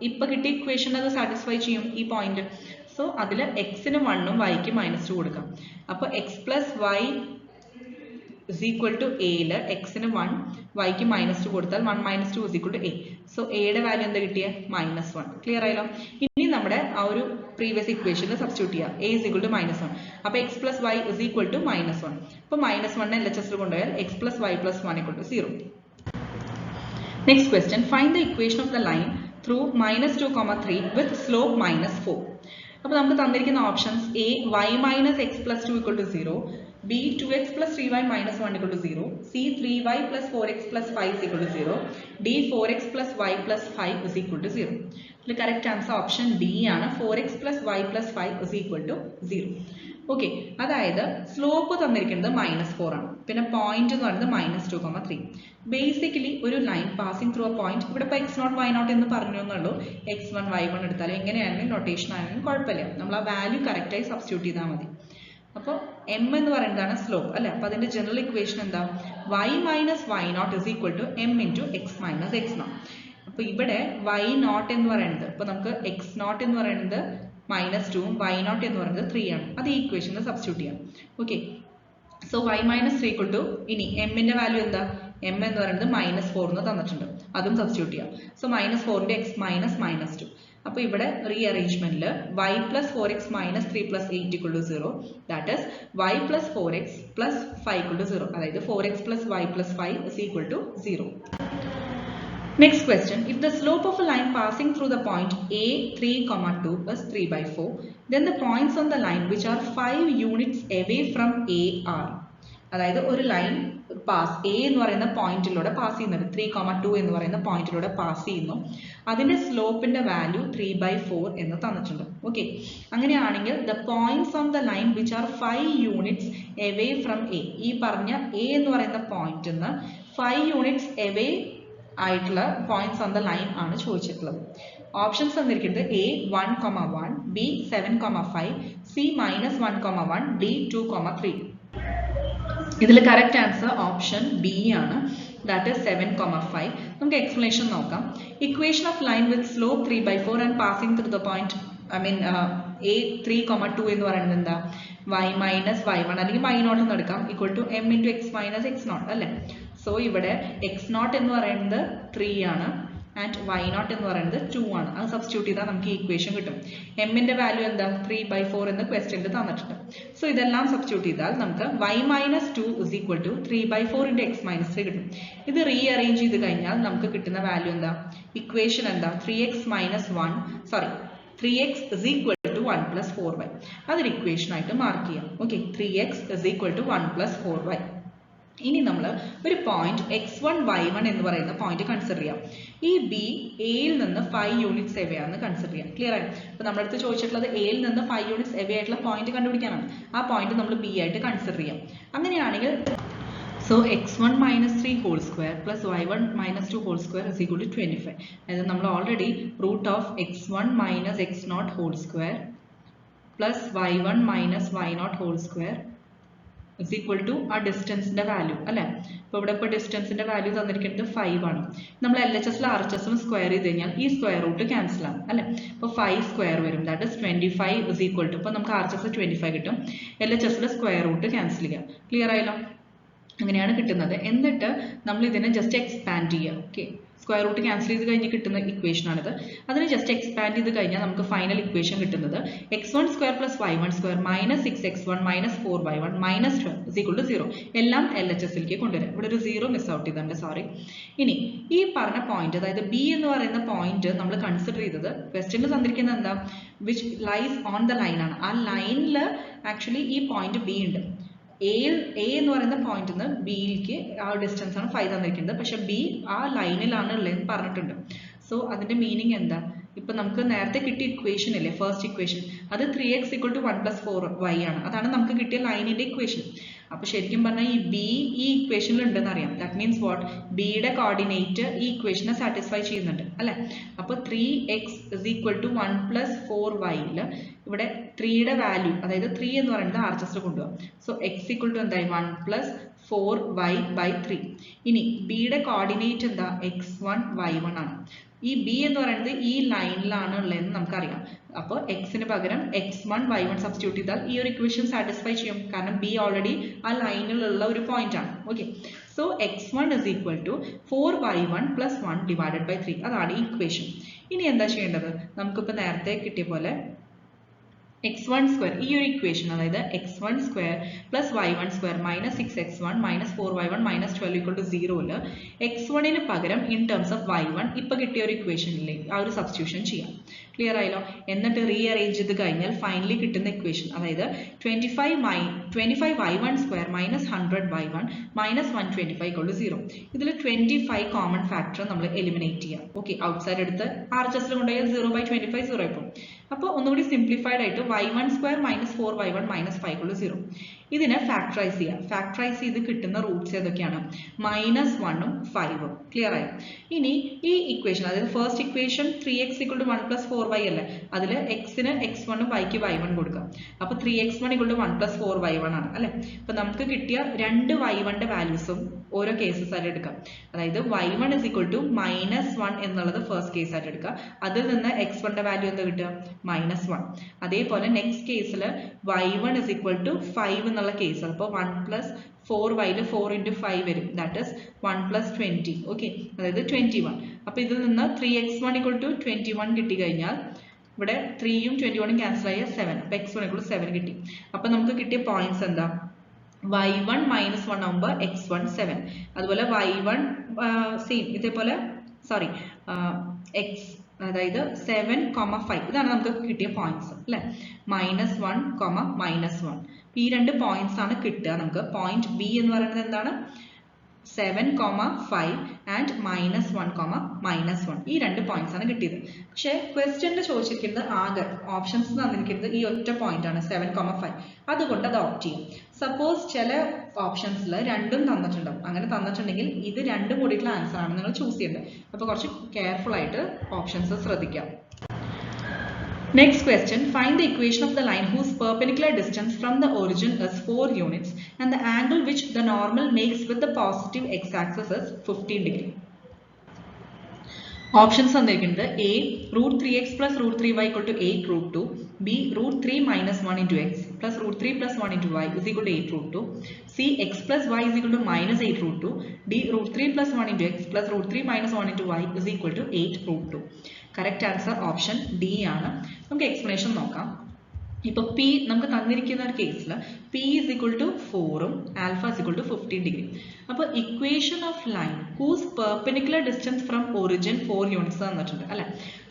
ഇപ്പൊ കിട്ടിയ ഇക്വേഷൻ അത് സാറ്റിസ്ഫൈ ചെയ്യും ഈ പോയിന്റ്. സോ അതിൽ എക്സിന് 1 ഉം വൈക്ക് -2 കൊടുക്കാം. അപ്പോൾ x plus y is equal to a ല് എക്സിന് 1 വൈക്ക് -2 കൊടുത്താൽ 1 minus 2 is equal to a. So എയുടെ വാല്യൂ എന്താ കിട്ടിയ? -1. ക്ലിയർ ആയല്ലോ. ഇനി നമ്മുടെ ആ ഒരു പ്രീവിയസ് ഇക്വേഷനിൽ സബ്സ്റ്റിറ്റ്യൂട്ട് ചെയ്യാം. a is equal to -1. അപ്പോൾ x plus y is equal to -1. അപ്പോൾ -1 LHS കൊണ്ടുപോയാൽ x plus y plus 1 equal to 0. Next question, find the equation of the line through -2, 3 with slope -4. അപ്പോൾ നമുക്ക് തന്നിരിക്കുന്ന options a y minus x plus 2 equal to 0, b 2x plus 3y minus 1 equal to 0, c 3y plus 4x plus 5 is equal to 0, d 4x plus y plus 5 is equal to 0. The correct answer option D ആണ്, 4x plus y plus 5 is equal to 0. Okay, അതായത് slope തന്നിരിക്കുന്നത് -4 ആണ്. പിന്നെ point എന്ന് പറയുന്നത് -2, 3. Basically ഒരു line passing through a point, ഇവിടെ ഇപ്പോൾ x0 y0 എന്ന് പറഞ്ഞു എന്നുള്ളൂ. x1 y1 എടുത്താലും എങ്ങനെയാണെങ്കിലും നൊട്ടേഷൻ ആണെങ്കിലും കുഴപ്പമില്ല, നമ്മൾ ആ വാല്യൂ കറക്റ്റായി സബ്സ്റ്റിറ്റ്യൂട്ട് ചെയ്താൽ മതി. അപ്പോൾ m എന്ന് പറയുന്നതാണ് സ്ലോപ്പ് അല്ലെ. അപ്പോൾ അതിന്റെ ജനറൽ ഇക്വേഷൻ എന്താ? y minus y0 is equal to m into x minus x0. അപ്പോൾ ഇവിടെ y0 എന്ന് പറയുന്നത്, ഇപ്പോൾ നമുക്ക് x0 എന്ന് പറയുന്നത് -2 ഉം y0 എന്ന് പറയുന്നത് 3 ആണ്. അത് ഈ ഇക്വേഷനിൽ സബ്സ്റ്റിറ്റ്യൂട്ട് ചെയ്യാം. Okay, so y minus 3 equal to, ഇനി m ന്റെ വാല്യൂ എന്താ? m എന്ന് പറയുന്നത് -4 എന്ന് തന്നിട്ടുണ്ട്, അതും സബ്സ്റ്റിറ്റ്യൂട്ട് ചെയ്യാം. So -4 x minus -2. അപ്പോൾ ഇവിടെ റീഅറേഞ്ച്മെന്റിൽ y plus 4x minus 3 plus 8 equal to 0, that is y plus 4x plus 5 equal to 0. അതായത് 4x plus y plus 5 is equal to 0. Next question, if the slope of a line passing through the point a 3, 2 is 3/4, then the points on the line which are 5 units away from a are. അതായത് ഒരു line pass A എന്ന് പറയുന്ന പോയിന്റിലൂടെ pass ചെയ്യുന്നുണ്ട്, 3, 2 എന്ന് പറയുന്ന പോയിന്റിലൂടെ pass ചെയ്യുന്നു. അതിന്റെ സ്ലോപ്പിന്റെ വാല്യൂ 3/4 എന്ന് തന്നിട്ടുണ്ട്. ഓക്കെ, അങ്ങനെയാണെങ്കിൽ the points on the line which are 5 units away from A, ഈ പറഞ്ഞ എ എന്ന് പറയുന്ന പോയിന്റിൽ നിന്ന് 5 യൂണിറ്റ്സ് എവേ ആയിട്ടുള്ള പോയിന്റ്സ് ഓൺ ദ ലൈൻ ആണ് ചോദിച്ചിട്ടുള്ളത്. ഓപ്ഷൻസ് തന്നിരിക്കുന്നത് a 1, 1, b 7, 5, c -1, 1, d 2, 3. ഇതിൽ കറക്റ്റ് ആൻസർ ഓപ്ഷൻ ബി ആണ്, ദാറ്റ് ഇസ് 7, 5. നമുക്ക് എക്സ്പ്ലനേഷൻ നോക്കാം. Equation of line with slope 3/4 and passing through the point, a 3, 2 എന്ന് പറയുന്നത് എന്താ? y മൈനസ് y1 അല്ലെങ്കിൽ y0 എന്ന് എടുക്കാം, equal to m into x minus x0 അല്ലേ. സോ ഇവിടെ x0 എന്ന് പറയുന്നത് 3 ആണ് ആൻഡ് y0 എന്ന് പറയുന്നത് 2 ആണ്. അത് സബ്സ്റ്റിറ്റ്യൂട്ട് ചെയ്താൽ നമുക്ക് ഈ ഇക്വേഷൻ കിട്ടും. m ന്റെ വാല്യൂ എന്താ? 3/4 എന്ന് ക്വസ്റ്റ്യനിൽ തന്നിട്ടുണ്ട്. സോ ഇതെല്ലാം സബ്സ്റ്റിറ്റ്യൂട്ട് ചെയ്താൽ നമുക്ക് y minus 2 is equal to 3/4 into x minus 3 കിട്ടും. ഇത് റീഅറേഞ്ച് ചെയ്ത് കഴിഞ്ഞാൽ നമുക്ക് കിട്ടുന്ന വാല്യൂ എന്താ? ഇക്വേഷൻ എന്താ? 3x is equal to 1 plus 4y. അതൊരു ഇക്വേഷൻ ആയിട്ട് മാർക്ക് ചെയ്യാം. Okay, 3x is equal to 1 plus 4y. ഇനി നമ്മൾ ഒരു പോയിന്റ് x1 y1 എന്ന് പറയുന്ന പോയിന്റ് കൺസിഡർ ചെയ്യാം. ഈ ബി എയിൽ നിന്ന് 5 യൂണിറ്റ്സ് എവേ ആണെന്ന് കൺസിഡർ ചെയ്യാം. ക്ലിയർ ആണ്? അപ്പോൾ നമ്മുടെ അടുത്ത് ചോദിച്ചിട്ടുള്ളത് എയിൽ നിന്ന് 5 യൂണിറ്റ്സ് എവേ ആയിട്ടുള്ള പോയിന്റ് കണ്ടുപിടിക്കാനാണ്. ആ പോയിന്റ് നമ്മൾ ബി ആയിട്ട് കൺസിഡർ ചെയ്യാം. അങ്ങനെയാണെങ്കിൽ so x1 minus 3 whole square plus y1 minus 2 whole square is equal to 25. അതായത് നമ്മൾ already root of x1 minus x0 whole square plus y1 minus y0 whole square is equal to ആ ഡിസ്റ്റൻസിന്റെ value അല്ലേ. അപ്പോൾ ഇവിടെ ഇപ്പോൾ ഡിസ്റ്റൻസിന്റെ value തന്നിരിക്കുന്നത് 5 ആണ്. നമ്മൾ LHSലും RHSലും സ്ക്വയർ ചെയ്ത് കഴിഞ്ഞാൽ ഈ സ്ക്വയർ റൂട്ട് ക്യാൻസൽ ആവും അല്ലേ. അപ്പോൾ 5 സ്ക്വയർ വരും, that is 25 is equal to, ഇപ്പോൾ നമുക്ക് RHS 25 കിട്ടും, LHSലെ സ്ക്വയർ റൂട്ട് ക്യാൻസൽ ചെയ്യാം. ക്ലിയർ ആയല്ലോ? അങ്ങനെയാണ് കിട്ടുന്നത്. എന്നിട്ട് നമ്മൾ ഇതിനെ ജസ്റ്റ് എക്സ്പാൻഡ് ചെയ്യുക. ഓക്കെ, സ്ക്വയർ റൂട്ട് ക്യാൻസൽ ചെയ്ത് കഴിഞ്ഞ് കിട്ടുന്ന ഇക്വേഷൻ ആണിത്. അതിനെ ജസ്റ്റ് എക്സ്പാൻഡ് ചെയ്ത് കഴിഞ്ഞാൽ നമുക്ക് ഫൈനൽ ഇക്വേഷൻ കിട്ടുന്നത് x1 square plus y1 square minus 6x1 minus 4y1 minus 12 is equal to 0. എല്ലാം LHSലേക്ക് കൊണ്ടുവരാം. ഇവിടെ ഒരു 0 മിസ് ഔട്ട് ചെയ്തിട്ടുണ്ട്, സോറി. ഇനി ഈ പറഞ്ഞ പോയിന്റ്, അതായത് ബി എന്ന് പറയുന്ന പോയിന്റ് നമ്മൾ കൺസിഡർ ചെയ്തത് ക്വസ്റ്റ്യനിൽ തന്നിരിക്കുന്നത് എന്താ, which lies on the line ആണ്. ആ ലൈനിൽ ആക്ച്വലി ഈ പോയിന്റ് ബി ഉണ്ട്. എ എന്ന് പറയുന്ന പോയിന്റിൽ നിന്ന് ബിയിലേക്ക് ആ ഡിസ്റ്റൻസ് ആണ് 5 തന്നിരിക്കുന്നത്. പക്ഷെ ബി ആ ലൈനിലാണ് ഉള്ളതെന്ന് പറഞ്ഞിട്ടുണ്ട്. സോ അതിന്റെ മീനിങ് എന്താ, ഇപ്പൊ നമുക്ക് നേരത്തെ കിട്ടിയ ഇക്വേഷൻ ഇല്ലേ, ഫസ്റ്റ് ഇക്വേഷൻ, അത് 3x equal to 1 plus 4y ആണ്. അതാണ് നമുക്ക് കിട്ടിയ ലൈനിന്റെ ഇക്വേഷൻ. അപ്പൊ ശരിക്കും പറഞ്ഞാൽ ഈ ബി ഈ ഇക്വേഷനിൽ ഉണ്ടെന്ന് അറിയാം. ദാറ്റ് മീൻസ് വാട്ട്, ബിയുടെ കോർഡിനേറ്റ് ഈ ഇക്വേഷനെ സാറ്റിസ്ഫൈ ചെയ്യുന്നുണ്ട് അല്ലെ. അപ്പൊ 3x is equal to 1 plus 4y ഇവിടെ 3യുടെ വാല്യൂ, അതായത് 3 എന്ന് പറയുന്നത് RHS കൊണ്ടുപോകാം. സോ x equal to എന്തായി, 1 plus 4y by 3. ഇനി ബിയുടെ കോർഡിനേറ്റ് എന്താ, x1 y1 ആണ്. ഈ ബി എന്ന് പറയുന്നത് ഈ ലൈനിലാണ് ഉള്ളതെന്ന് നമുക്കറിയാം. അപ്പോൾ എക്സിന് പകരം x1 y1 സബ്സ്റ്റിറ്റ്യൂട്ട് ചെയ്താൽ ഈ ഒരു ഇക്വേഷൻ സാറ്റിസ്ഫൈ ചെയ്യും, കാരണം ബി ഓൾറെഡി ആ ലൈനിലുള്ള ഒരു പോയിന്റ് ആണ്. Okay, so x1 is equal to 4y1 plus 1 divided by 3. അതാണ് ഈ ഇക്വേഷൻ. ഇനി എന്താ ചെയ്യേണ്ടത്, നമുക്കിപ്പോൾ നേരത്തെ കിട്ടിയ പോലെ x1 സ്ക്വയർ, ഈ ഒരു ഇക്വേഷൻ, അതായത് x1 square plus y1 square minus 6x1 minus 4y1 minus 12 equal to 0 x1ന് പകരം ഇൻ ടേംസ് ഓഫ് y1 ഇപ്പൊ കിട്ടിയ ഒരു ഇക്വേഷനിലെ ആ ഒരു സബ്സ്റ്റിറ്റ്യൂഷൻ ചെയ്യാം. ക്ലിയർ ആയല്ലോ? എന്നിട്ട് റീഅറേഞ്ച് ചെയ്ത് കഴിഞ്ഞാൽ ഫൈനലി കിട്ടുന്ന ഇക്വേഷൻ, അതായത് 25y1 square minus 100y1 minus 125 equal to 0. ഇതിൽ 25 കോമൺ ഫാക്ടർ നമ്മൾ എലിമിനേറ്റ് ചെയ്യാം. ഓക്കെ, ഔട്ട്സൈഡ് എടുത്ത് RHS കൊണ്ടുപോയാൽ 0/25 0 ആയിപ്പോൾ. അപ്പോൾ ഒന്നുകൂടി സിംപ്ലിഫൈഡ് ആയിട്ട് y1 square minus 4y1 minus 5 equal to 0. ഇതിനെ ഫാക്ടറൈസ് ചെയ്യാം. ഫാക്ടറൈസ് ചെയ്ത് കിട്ടുന്ന റൂട്ട്സ് ഏതൊക്കെയാണ്, -1ഉം 5ഉം. ക്ലിയർ ആയി? ഇനി ഈ ഇക്വേഷൻ, അതായത് first equation 3x equal to 1 plus 4y അല്ലേ, അതിൽ എക്സിന് x1ഉം yക്ക് y1 കൊടുക്കാം. അപ്പോൾ 3x1 equal to 1 plus 4y1 ആണ് അല്ലെ. അപ്പൊ നമുക്ക് കിട്ടിയ രണ്ട് y1ന്റെ വാല്യൂസും ഓരോ കേസസ് ആയിട്ട് എടുക്കാം. അതായത് y1 is equal to -1 എന്നുള്ളത് ഫസ്റ്റ് കേസ് ആയിട്ട് എടുക്കുക. അതിൽ നിന്ന് x1ന്റെ വാല്യൂ എന്താ കിട്ടുക, -1. അതേപോലെ നെക്സ്റ്റ് കേസിൽ y1 is equal to 5 എന്നുള്ള കേസ്. അപ്പോൾ 1 plus 4y 4 into 5 വരും, ദാറ്റ് ഇസ് 1 plus 20. ഓക്കെ, അതായത് 21. അപ്പൊ ഇതിൽ നിന്ന് 3x1 equal to 21 കിട്ടി കഴിഞ്ഞാൽ ഇവിടെ 3ഉം 21ഉം ക്യാൻസൽ ആയ 7. അപ്പൊ x1 equal to 7 കിട്ടി. അപ്പൊ നമുക്ക് കിട്ടിയ പോയിന്റ്സ് എന്താ, y1 -1 ആകുമ്പോൾ x1 7. അതുപോലെ y1 സെയിം ഇതേപോലെ, സോറി x, അതായത് 7,5 ഇതാണ് നമുക്ക് കിട്ടിയ പോയിന്റ്സ് അല്ലെ. -1, -1 ഈ രണ്ട് പോയിന്റ്സ് ആണ് കിട്ടുക നമുക്ക്. പോയിന്റ് ബി എന്ന് പറയുന്നത് എന്താണ്, 7,5 ആൻഡ് -1, -1 ഈ രണ്ട് പോയിന്റ്സ് ആണ് കിട്ടിയത്. പക്ഷെ ക്വസ്റ്റ്യനിൽ ചോദിച്ചിരിക്കുന്നത് ആകെ ഓപ്ഷൻസ് തന്നിരിക്കുന്നത് ഈ ഒറ്റ പോയിന്റ് ആണ് 7,5. അതുകൊണ്ട് അത് ഓപ്റ്റ് ചെയ്യും. സപ്പോസ് ചില ഓപ്ഷൻസിൽ രണ്ടും തന്നിട്ടുണ്ടാവും. അങ്ങനെ തന്നിട്ടുണ്ടെങ്കിൽ ഇത് രണ്ടും കൂടിയിട്ടുള്ള ആൻസർ ആണ് നിങ്ങൾ ചൂസ് ചെയ്യേണ്ടത്. അപ്പോൾ കുറച്ച് കെയർഫുൾ ആയിട്ട് ഓപ്ഷൻസ് ശ്രദ്ധിക്കാം. Next question, find the equation of the line whose perpendicular distance from the origin is 4 units and the angle which the normal makes with the positive x-axis is 15 degree. Options തന്നിരിക്കുന്നത് A √3x plus √3y equal to 8 √2, B √3 minus 1 into x plus √3 plus 1 into y is equal to 8 √2, C x plus y is equal to minus 8 √2, D √3 plus 1 into x plus √3 minus 1 into y is equal to 8 √2. Correct answer option D ആണ്. നമുക്ക് explanation നോക്കാം. ഇപ്പൊ P നമുക്ക് തന്നിരിക്കുന്ന ഒരു കേസിൽ p is equal to 4ഉം alpha is equal to 15 degree. അപ്പൊ equation of line whose perpendicular distance from origin 4 units തന്നിട്ടുണ്ട് അല്ലെ.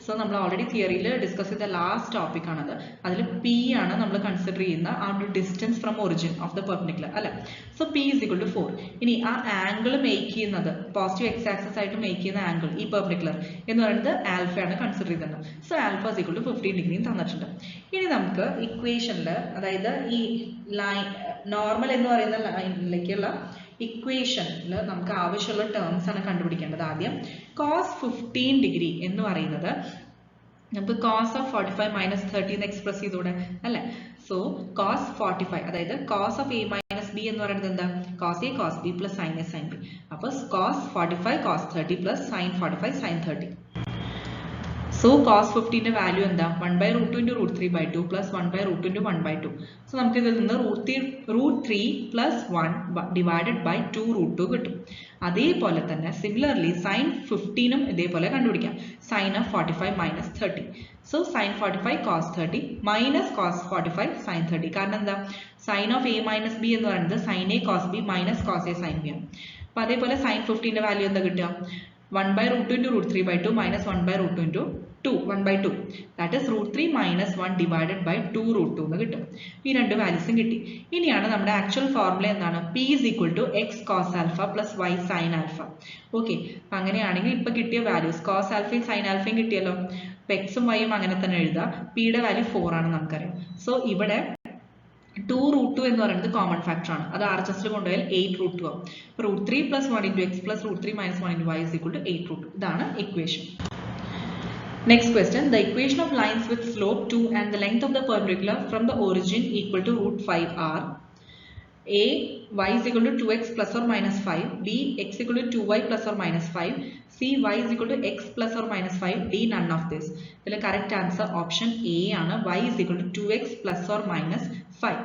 സോ നമ്മൾ ഓൾറെഡി തിയറിയിൽ ഡിസ്കസ് ചെയ്ത ലാസ്റ്റ് ടോപ്പിക് ആണത്. അതിൽ പി ആണ് നമ്മൾ കൺസിഡർ ചെയ്യുന്ന ആ ഒരു distance from origin of the perpendicular അല്ലെ. So p is equal to 4. ഇനി ആ ആംഗിൾ മേക്ക് ചെയ്യുന്നത് പോസിറ്റീവ് എക്സ് ആക്സിസ് ആയിട്ട് മേക്ക് ചെയ്യുന്ന ആംഗിൾ ഈ പെർപെൻഡിക്കുലർ എന്ന് പറയുന്നത് ആൽഫയാണ് കൺസിഡർ ചെയ്തിട്ടുണ്ട്. So alpha is equal to 15 degree തന്നിട്ടുണ്ട്. ഇനി നമുക്ക് ഇക്വേഷനിൽ അതായത് ഈ ലൈൻ നോർമൽ എന്ന് പറയുന്ന ലൈനിലേക്കുള്ള ഇക്വേഷനിൽ നമുക്ക് ആവശ്യമുള്ള ടേംസ് ആണ് കണ്ടുപിടിക്കേണ്ടത്. ആദ്യം cos 15 ഡിഗ്രി എന്ന് പറയുന്നത് നമുക്ക് cos of 45 minus 30 എന്ന് എക്സ്പ്രസ് ചെയ്തൂടെ അല്ലെ. സോ cos 45 അതായത് cos of a minus b എന്ന് പറയുന്നത് എന്താ, cos a cos b plus sin a sin b. അപ്പോൾ cos 45 cos 30 plus sin 45 sin 30. So cos 15 value എന്താ, 1 by root 2 into root 3 by 2 plus 1 by root 2 into 1 by 2. So നമുക്ക് ഇതിൽ നിന്ന് root 3 plus 1 divided by 2 root 2 കിട്ടും. അതേപോലെ തന്നെ similarly sin 15ഉം ഇതേപോലെ കണ്ടുപിടിക്കാം. sin of 45 minus 30. So sin 45 cos 30 minus cos 45 sin 30. കാരണം എന്താ, sin of a minus b എന്ന് പറയുന്നത് sin a cos b minus cos a sin b ആണ്. അപ്പോൾ അതേപോലെ sin 15ന്റെ വാല്യൂ എന്താ കിട്ടുക, 1 by root 2 into root 3 by 2 minus 1 by root 2 into 1 by 2. That is root 3 minus 1 divided by 2 root 2 എന്ന് കിട്ടും. ഈ രണ്ട് വാല്യൂസും കിട്ടി. ഇനിയാണ് നമ്മുടെ ആക്ച്വൽ ഫോർമുല എന്താണ്, p is equal to x cos alpha plus y sin alpha. Okay, അപ്പം അങ്ങനെയാണെങ്കിൽ ഇപ്പം കിട്ടിയ വാല്യൂസ് cos alphയും sin alphയും കിട്ടിയല്ലോ. അപ്പം എക്സും വൈയും അങ്ങനെ തന്നെ എഴുതുക. പിയുടെ വാല്യൂ 4 ആണ് നമുക്കറിയാം. സോ ഇവിടെ 2 root 2 എന്ന് പറയുന്നത് കോമൺ ഫാക്ടർ ആണ്. അത് ആർ എച്ച് എസിൽ കൊണ്ടുപോയാൽ 8 root 2 ആവും. root 3 plus 1 into x plus root 3 minus 1 into y is equal to 8 root 2. ഇതാണ് equation. Next question, the equation of lines with slope 2 and the length of the perpendicular from the origin equal to root 5 are a y is equal to 2x plus or minus 5, b x equal to 2y plus or minus 5, c y is equal to x plus or minus 5, d none of this. ഇതിലെ correct answer option A ആണ്, y is equal to 2x plus or minus 5.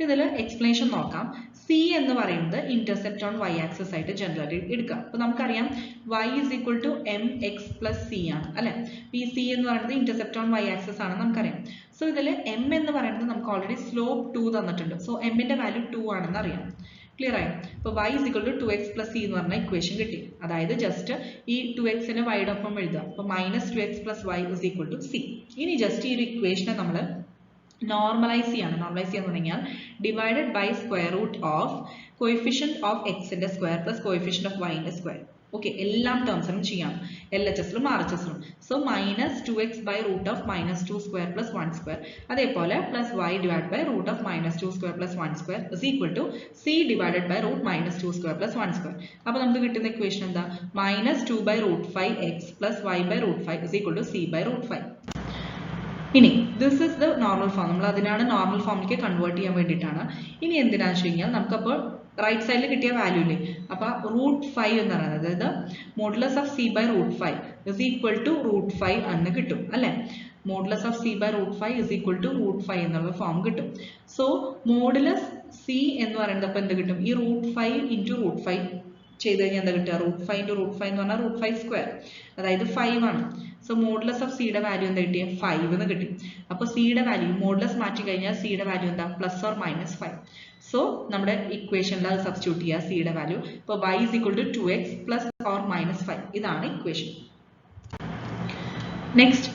ഇതിൽ explanation നോക്കാം. c എന്ന് പറയുന്നത് intercept on y axis ആയിട്ട് generally എടുക്കാം. അപ്പോൾ നമുക്കറിയാം y is equal to mx plus c ആണ് അല്ലെ. ഈ c എന്ന് പറയുന്നത് ഇന്റർസെപ്റ്റ് ഓൺ y ആക്സിസ് ആണ് നമുക്കറിയാം. സോ ഇതിൽ m എന്ന് പറയുന്നത് നമുക്ക് ഓൾറെഡി സ്ലോപ്പ് 2 തന്നിട്ടുണ്ട്. സോ m ന്റെ വാല്യൂ 2 ആണെന്ന് അറിയാം. ക്ലിയർ ആയി. അപ്പോൾ y is equal to 2x plus c എന്ന് പറഞ്ഞ ഇക്വേഷൻ കിട്ടി. അതായത് ജസ്റ്റ് ഈ 2x നെ y ഒപ്പം എഴുതുക. അപ്പോൾ minus 2x plus y is equal to c. ഇനി ജസ്റ്റ് ഈ ഒരു ഇക്വേഷനെ നമ്മൾ നോർമലൈസ് ചെയ്യാണ്. നോർമലൈസ് ചെയ്യാന്ന് പറഞ്ഞാൽ divided by square root of coefficient of എക്സിന്റെ സ്ക്വയർ പ്ലസ് കോഎഫിഷ്യന്റ് ഓഫ് വൈന്റെ സ്ക്വയർ. ഓക്കെ, എല്ലാ ടേംസിലും ചെയ്യാം, LHSലും RHSലും. So minus 2x by root of minus 2 square plus 1 square, അതേപോലെ plus y divide by root of minus 2 square plus 1 square is equal to c divided by root minus 2 square plus 1 square. അപ്പോൾ നമുക്ക് കിട്ടുന്ന equation എന്താ, minus 2 by root 5x plus y by root 5 is equal to c by root 5. ഇനി this is the normal form. നമ്മൾ അതിനാണ് normal ഫോമിലേക്ക് convert ചെയ്യാൻ വേണ്ടിയിട്ടാണ്. ഇനി എന്തിനാന്ന് വെച്ച് കഴിഞ്ഞാൽ നമുക്കപ്പോൾ റൈറ്റ് സൈഡിൽ കിട്ടിയ വാല്യൂ ഇല്ലേ, അപ്പോൾ റൂട്ട് 5 എന്ന് പറയുന്നത് അതായത് modulus of c by root 5 is equal to root 5 എന്ന് കിട്ടും അല്ലെ. Modulus of c by root 5 is equal to root 5 എന്നുള്ള ഫോം കിട്ടും. സോ മോഡുലസ് c എന്ന് പറയുന്നത് അപ്പോൾ എന്ത് കിട്ടും, ഈ റൂട്ട് 5 ഇൻറ്റു റൂട്ട് 5 ചെയ്ത് കഴിഞ്ഞാൽ എന്താ കിട്ടുക, റൂട്ട് 5 ഇൻറ്റു റൂട്ട് 5 എന്ന് പറഞ്ഞാൽ റൂട്ട് 5 സ്ക്വയർ, അതായത് 5 ആണ്. സോ മോഡുലസ് ഓഫ് സിയുടെ വാല്യൂ എന്താ കിട്ടിയ, 5 എന്ന് കിട്ടി. അപ്പോൾ സിയുടെ വാല്യൂ മോഡുലസ് മാറ്റി കഴിഞ്ഞാൽ സിയുടെ വാല്യൂ എന്താ, പ്ലസ് ഓർ മൈനസ് 5. സോ നമ്മുടെ ഇക്വേഷനിൽ അത് സബ്സ്റ്റിറ്റ്യൂട്ട് ചെയ്യുക സിയുടെ വാല്യൂ. അപ്പോൾ y is equal to 2x plus or minus 5. ഇതാണ് equation. Next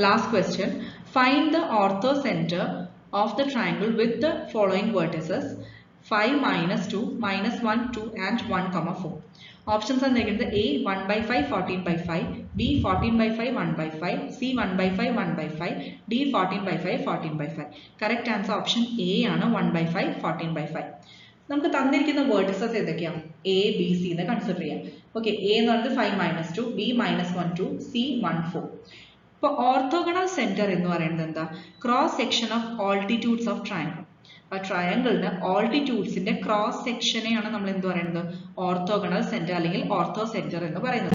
last question, find the orthocentre of the triangle with the following vertices 5 minus 2 minus 1 2 and 1 4. Options എന്തായിരിക്കുന്നത്, a 1 by 5 14 by 5, b 14 by 5 1 by 5, c 1 by 5 1 by 5, d 14 by 5 14 by 5. Correct answer option A ആണ്, 1 by 5 14 by 5. നമുക്ക് തന്നിരിക്കുന്ന vertices ഏതൊക്കെയാണ്, a b c എന്ന് consider ചെയ്യാം. Okay, a എന്ന് പറയുന്നത് 5 minus 2, b minus 1 2, c 1 4. ഇപ്പോൾ ഓർത്തോഗണൽ സെന്റർ എന്ന് പറയുന്നത് എന്താ, cross section of altitudes of triangle. ആ ട്രയാങ്കിളിന്റെ ഓൾട്ടിറ്റ്യൂഡ്സിന്റെ ക്രോസ് സെക്ഷനെയാണ് നമ്മൾ എന്ത് പറയുന്നത്, ഓർത്തോഗണൽ സെന്റർ അല്ലെങ്കിൽ ഓർത്തോ സെന്റർ എന്ന് പറയുന്നത്.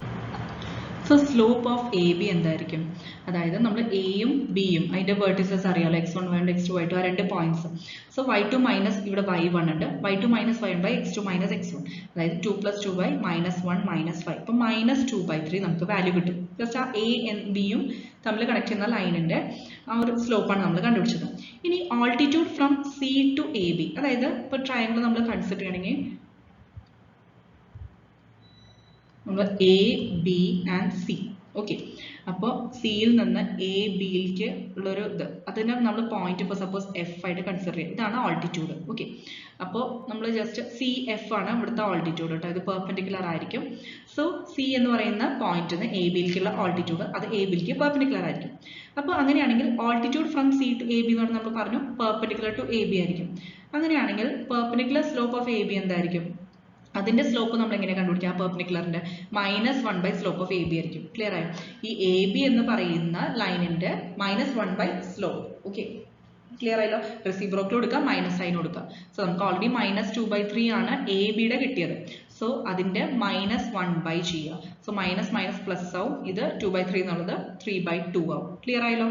So slope of A B എന്തായിരിക്കും, അതായത് നമ്മൾ എയും ബിയും അതിന്റെ വെർട്ടിസസ് അറിയാലോ, x1 y1 x2 y2 ആ രണ്ട് പോയിന്റ്സ്. സോ y2 മൈനസ് ഇവിടെ y1 ഉണ്ട്, y2 minus y1 by x2 minus x1, അതായത് 2 പ്ലസ് 2y മൈനസ് 1 മൈനസ് 5. അപ്പോൾ മൈനസ് 2/3 നമുക്ക് വാല്യൂ കിട്ടും. ജസ്റ്റ് ആ എ ബിയും തമ്മിൽ കണക്ട് ചെയ്യുന്ന ലൈനിന്റെ ആ ഒരു സ്ലോപ്പാണ് നമ്മൾ കണ്ടുപിടിച്ചത്. ഇനി altitude from C to A B, അതായത് ഇപ്പോൾ ട്രയാങ്കിൾ നമ്മൾ കൺസിഡർ ചെയ്യണമെങ്കിൽ നമ്മൾ A B and C okay. അപ്പോൾ സിയിൽ നിന്ന് എ ബിയിലേക്ക് ഉള്ളൊരു ഇത് അതിനെ നമ്മൾ പോയിന്റ് ഇപ്പോൾ സപ്പോസ് എഫ് ആയിട്ട് കൺസിഡർ ചെയ്യും. ഇതാണ് ആൾട്ടിറ്റ്യൂഡ്. ഓക്കെ. അപ്പോൾ നമ്മൾ ജസ്റ്റ് സി എഫ് ആണ് ഇവിടുത്തെ ആൾട്ടിറ്റ്യൂഡ് കേട്ടോ. ഇത് പെർപെൻഡിക്കുലർ ആയിരിക്കും. സോ സി എന്ന് പറയുന്ന പോയിന്റിൽ നിന്ന് എ ബിയിലേക്കുള്ള ആൾട്ടിറ്റ്യൂഡ് അത് എ ബിയിലേക്ക് പെർപെൻഡിക്കുലർ ആയിരിക്കും. അപ്പോൾ അങ്ങനെയാണെങ്കിൽ altitude from C to A B എന്ന് പറഞ്ഞാൽ നമ്മൾ പറഞ്ഞു പെർപെൻഡിക്കുലർ ടു എ ബി ആയിരിക്കും. അങ്ങനെയാണെങ്കിൽ perpendicular slope of A B എന്തായിരിക്കും? അതിന്റെ സ്ലോപ്പ് നമ്മൾ എങ്ങനെ കണ്ടുപിടിക്കുക? പെർപെൻഡിക്കുലറിന്റെ -1 സ്ലോപ്പ് ഓഫ് എ ബി ആയിരിക്കും. ക്ലിയർ ആയോ? ഈ എ ബി എന്ന് പറയുന്ന ലൈനിന്റെ -1 സ്ലോപ്പ്. ഓക്കെ, ക്ലിയർ ആയല്ലോ? റെസിപ്രോക്കൽ കൊടുക്കുക, മൈനസ് സൈൻ കൊടുക്കുക. സോ നമുക്ക് ഓൾറെഡി -2/3 ആണ് എ ബിയുടെ കിട്ടിയത്. സോ അതിന്റെ -1 ചെയ്യുക. സോ മൈനസ് മൈനസ് പ്ലസ് ആവും. ഇത് 2/3 എന്നുള്ളത് 3/2 ആവും. ക്ലിയർ ആയല്ലോ?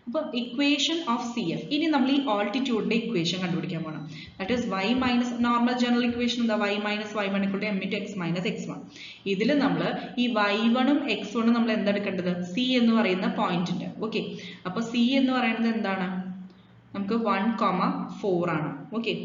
അപ്പോൾ ഇക്വേഷൻ ഓഫ് സി എഫ്. ഇനി നമ്മൾ ഈ ആൾട്ടിറ്റ്യൂഡിന്റെ ഇക്വേഷൻ കണ്ടുപിടിക്കാൻ പോകണം. That is y minus normal general equation എന്താ? y minus y1 = m × x minus x1. ഇതിൽ നമ്മൾ ഈ y1ഉം x1ഉം നമ്മൾ എന്തെടുക്കേണ്ടത്? c എന്ന് പറയുന്ന പോയിന്റിന്റെ. ഓക്കെ, അപ്പൊ c എന്ന് പറയുന്നത് എന്താണ്? നമുക്ക് 1,4 ആണ്. Okay,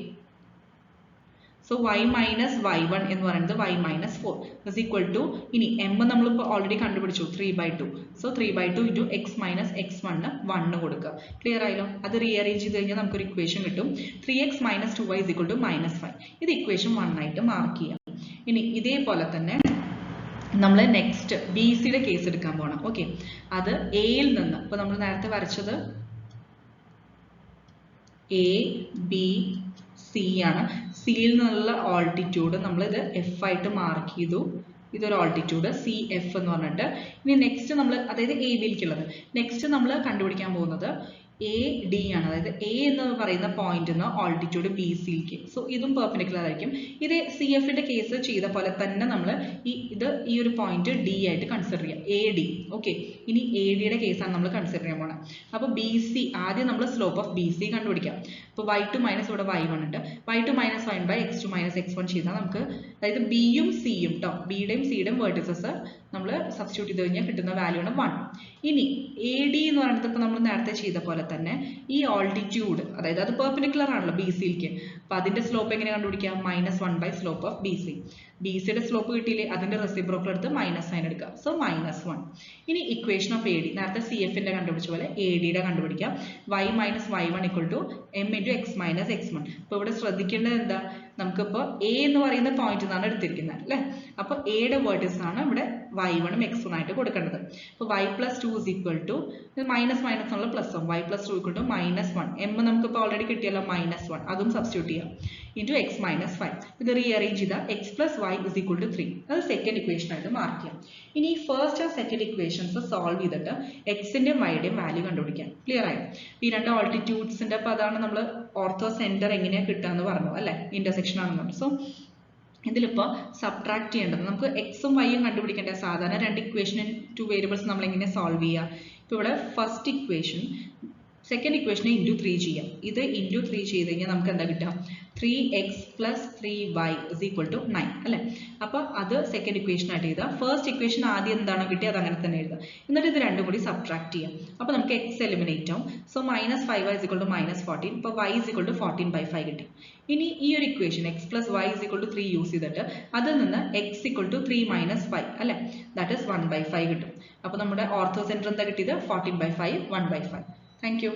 so y minus y1 എന്ന് പറയുന്നത് y minus 4 is equal to, ഇനി m നമ്മളിപ്പോൾ ഓൾറെഡി കണ്ടുപിടിച്ചു 3/2. So 3/2 into x minus x1 1 കൊടുക്കുക. ക്ലിയർ ആയല്ലോ? അത് റീഅറേഞ്ച് ചെയ്ത് കഴിഞ്ഞാൽ നമുക്കൊരു ഇക്വേഷൻ കിട്ടും. 3x minus 2y is equal to -5. ഇത് ഇക്വേഷൻ 1 ആയിട്ട് മാർക്ക് ചെയ്യാം. ഇനി ഇതേപോലെ തന്നെ നമ്മൾ നെക്സ്റ്റ് ബി സിയുടെ കേസ് എടുക്കാൻ പോകണം. ഓക്കെ, അത് എയിൽ നിന്ന്, ഇപ്പോൾ നമ്മൾ നേരത്തെ വരച്ചത് എ ബി സി ആണ്. സിയിൽ നിന്നുള്ള ആൾട്ടിറ്റ്യൂഡ് നമ്മൾ ഇത് എഫ് ആയിട്ട് മാർക്ക് ചെയ്തു. ഇതൊരു ആൾട്ടിറ്റ്യൂഡ് സി എഫ് എന്ന് പറഞ്ഞിട്ട്. ഇനി നെക്സ്റ്റ് നമ്മൾ, അതായത് എ ബിയിലേക്കുള്ളത് നെക്സ്റ്റ് നമ്മൾ കണ്ടുപിടിക്കാൻ പോകുന്നത് എ ഡി ആണ്. അതായത് എ എന്ന് പറയുന്ന പോയിന്റ് നിന്ന് ആൾട്ടിറ്റ്യൂഡ് ബി സിയിലേക്ക്. സോ ഇതും പെർപെൻഡിക്കുലർ ആയിരിക്കും. ഇത് സി എഫിന്റെ കേസ് ചെയ്ത പോലെ തന്നെ നമ്മൾ ഈ ഒരു പോയിന്റ് ഡി ആയിട്ട് കൺസിഡർ ചെയ്യാം. A D. ഓക്കെ, ഇനി എ ഡിയുടെ കേസാണ് നമ്മൾ കൺസിഡർ ചെയ്യാൻ പോകണം. അപ്പോൾ ബി സി ആദ്യം നമ്മൾ സ്ലോപ്പ് ഓഫ് ബി സി കണ്ടുപിടിക്കാം. അപ്പോൾ y2 മൈനസ് ഇവിടെ y1 ഉണ്ട്. y2 minus 1/x2 minus x1 ചെയ്താൽ നമുക്ക്, അതായത് ബിയും സിയും കേട്ടോ, ബിയുടെയും സിയുടെയും വേർട്ടിസസ് നമ്മൾ സബ്സ്റ്റിറ്റ്യൂട്ട് ചെയ്ത് കഴിഞ്ഞാൽ കിട്ടുന്ന വാല്യൂ ആണ് 1. ഇനി എ ഡി എന്ന് പറയുന്നത് ഇപ്പോൾ നമ്മൾ നേരത്തെ ചെയ്ത പോലെ തന്നെ ഈ ആൾട്ടിറ്റ്യൂഡ്, അതായത് അത് പെർപെൻഡിക്കുലർ ആണല്ലോ ബി സിയിലേക്ക്. അപ്പൊ അതിന്റെ സ്ലോപ്പ് എങ്ങനെ കണ്ടുപിടിക്കാം? -1 slope of B C. B സിയുടെ സ്ലോപ്പ് കിട്ടിയില്ലേ, അതിന്റെ റെസിപ്രോക്കൽ എടുത്ത് മൈനസ് സൈൻ എടുക്കുക. സോ -1. ഇനി ഇക്വേഷൻ ഓഫ് എ ഡി, നേരത്തെ സി എഫിന്റെ കണ്ടുപിടിച്ച പോലെ എ ഡിയുടെ കണ്ടുപിടിക്കാം. y minus y1 = m × x minus x1. അപ്പൊ ഇവിടെ ശ്രദ്ധിക്കേണ്ടത് എന്താ? നമുക്കിപ്പോൾ എ എന്ന് പറയുന്ന പോയിന്റ് നിന്നാണ് എടുത്തിരിക്കുന്നത് അല്ലേ? അപ്പൊ എയുടെ വേർട്ടിസ് ആണ് ഇവിടെ y1ഉം x1 ആയിട്ട് കൊടുക്കേണ്ടത്. അപ്പൊ y + 2 is equal to minus minus എന്നുള്ള പ്ലസ് ആവും. y + 2 = -1. m നമുക്കിപ്പോൾ ഓൾറെഡി കിട്ടിയല്ലോ -1, അതും സബ്സ്റ്റിറ്റ്യൂട്ട് ചെയ്യാം. Into x minus 5. ഇത് റീഅറേഞ്ച് ചെയ്താൽ x + y is equal to 3. അത് സെക്കൻഡ് ഇക്വേഷൻ ആയിട്ട് മാർക്ക് ചെയ്യാം. ഇനി first and second equations solve ചെയ്തിട്ട് എക്സിന്റെയും വൈയുടെയും വാല്യൂ കണ്ടുപിടിക്കാം. ക്ലിയർ ആയോ? ഈ രണ്ട് ആൾട്ടിറ്റ്യൂഡ്സിന്റെ, അപ്പോൾ അതാണ് നമ്മൾ ഓർത്തോ സെന്റർ എങ്ങനെയാണ് കിട്ടുക എന്ന് പറഞ്ഞു അല്ലേ? ഇന്റർസെക്ഷൻ ആണെന്ന് പറഞ്ഞു. സോ ഇതിലിപ്പോൾ സബ്ട്രാക്ട് ചെയ്യേണ്ടത് നമുക്ക് എക്സും വൈയും കണ്ടുപിടിക്കേണ്ട. സാധാരണ രണ്ട് ഇക്വേഷനും 2 വേരിയബിൾസ് നമ്മൾ എങ്ങനെ സോൾവ് ചെയ്യുക? ഇപ്പോൾ ഇവിടെ ഫസ്റ്റ് ഇക്വേഷൻ സെക്കൻഡ് ഇക്വേഷനെ ഇൻറ്റു 3 ചെയ്യാം. ഇത് ഇൻറ്റു 3 ചെയ്ത് കഴിഞ്ഞാൽ നമുക്ക് എന്താ കിട്ടുക? 3x + 3y = 9 അല്ലേ? അപ്പോൾ അത് സെക്കൻഡ് ഇക്വേഷൻ ആയിട്ട് എഴുതുക. ഫസ്റ്റ് ഇക്വേഷൻ ആദ്യം എന്താണോ കിട്ടിയത് അത് അങ്ങനെ തന്നെ എഴുതുക. എന്നിട്ട് ഇത് രണ്ടും കൂടി സബ്ട്രാക്ട് ചെയ്യാം. അപ്പോൾ നമുക്ക് x എലിമിനേറ്റ് ആവും. So -5y = -14. ഇപ്പോൾ y = 14/5 കിട്ടി. ഇനി ഈ ഒരു ഇക്വേഷൻ x + y = 3 യൂസ് ചെയ്തിട്ട് അതിൽ നിന്ന് x = 3 - 5 അല്ലേ? ദാറ്റ് ഈസ് 1/5 കിട്ടും. അപ്പോൾ നമ്മുടെ ഓർത്തോ സെന്റർ എന്താ കിട്ടിയത്? 14/5 1/5. Thank you.